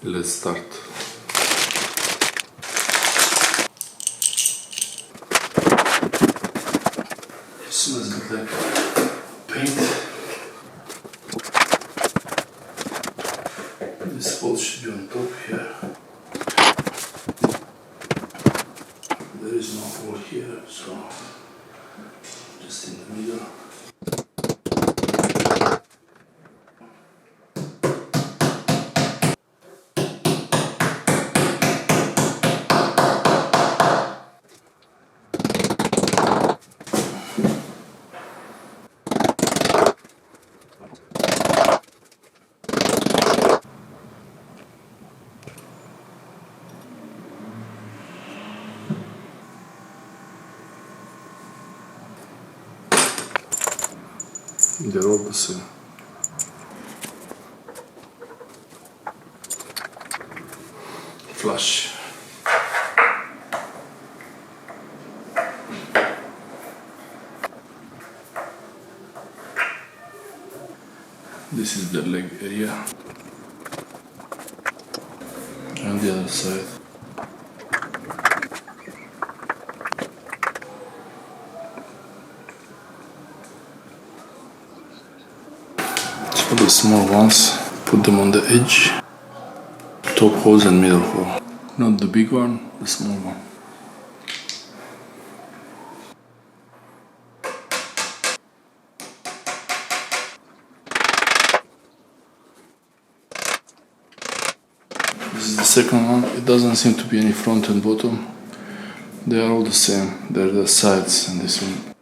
Let's start. It smells a bit like paint. This hole should be on top here. There is no hole here, so just in the middle. Де робиться. Flush. This is the leg area. And the other side. For the small ones, put them on the edge, top holes and middle hole. Not the big one, the small one. This is the second one. It doesn't seem to be any front and bottom. They are all the same. They're the sides and this one.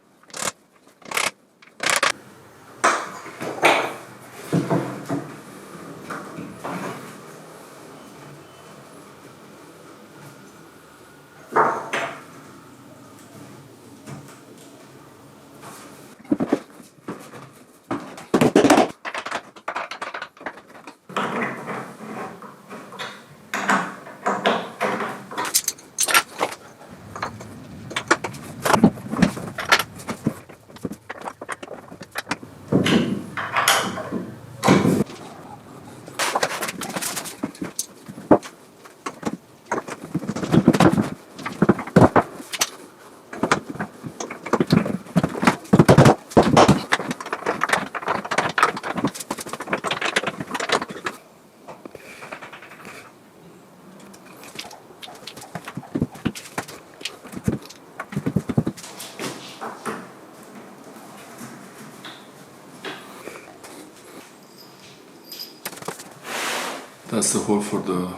That's the hole for the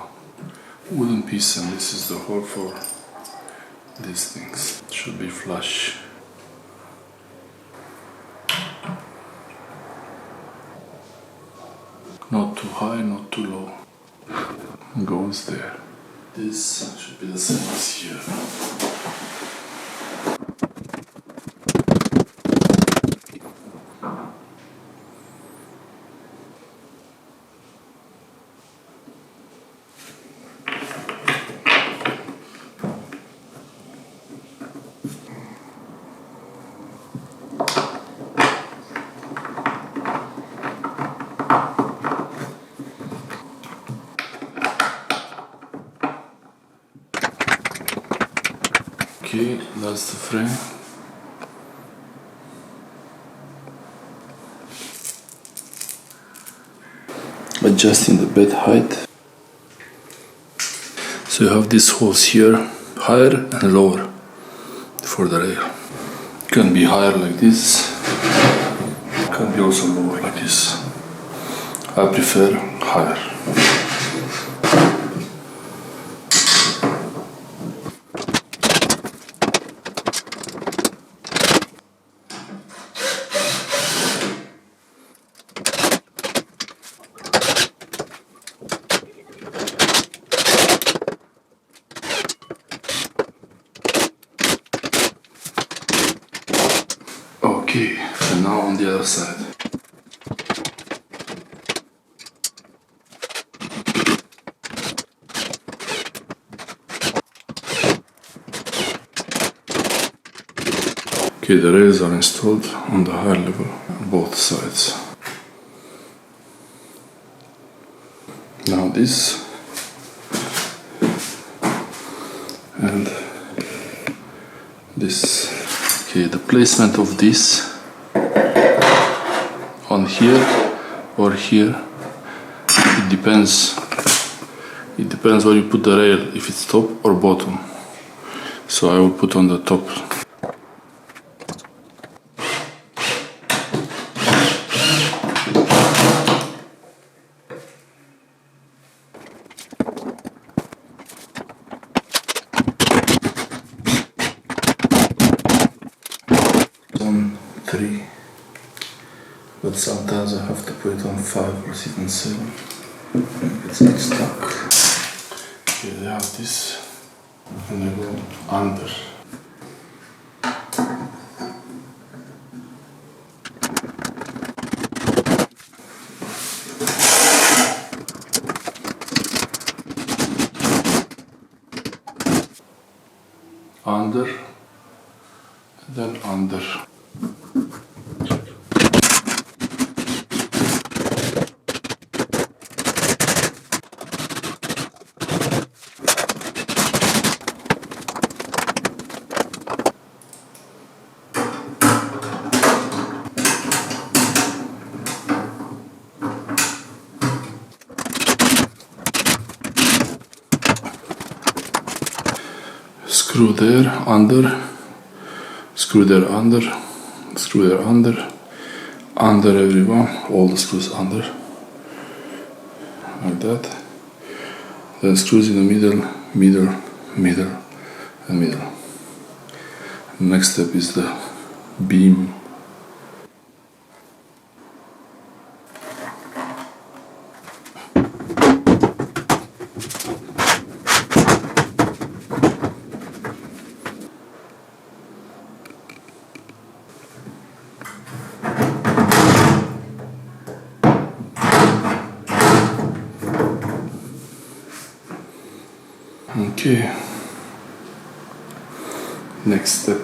wooden piece, and this is the hole for these things. It should be flush. Not too high, not too low. Goes there. This should be the same as here. Okay, that's the frame. Adjusting the bed height. So you have these holes here, higher and lower for the rail. It can be higher like this, it can be also lower like this. I prefer higher. Okay, and now on the other side. Okay, the rails are installed on the higher level on both sides. Now this this. Okay, the placement of this on here or here, it depends where you put the rail, if it's top or bottom. So I will put on the top. On 3, but sometimes I have to put it on 5 or even 7. It's not stuck. Here I have this, and I go under. Under, and then under. Screw there, under, screw there, under, screw there, under everyone, all the screws under, like that. Then screws in the middle, middle, and middle. Next step is the beam. Okay, next step.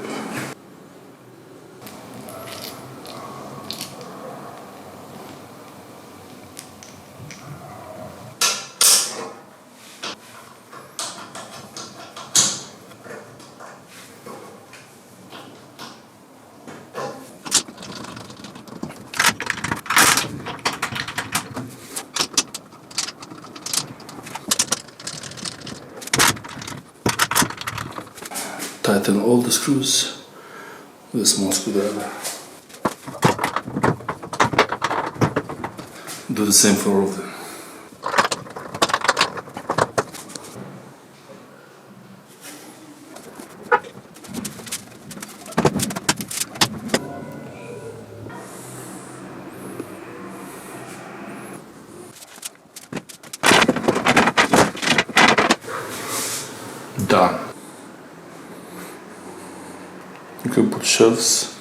Tighten all the screws with a small screwdriver. Do the same for all of them. Done. You can put shelves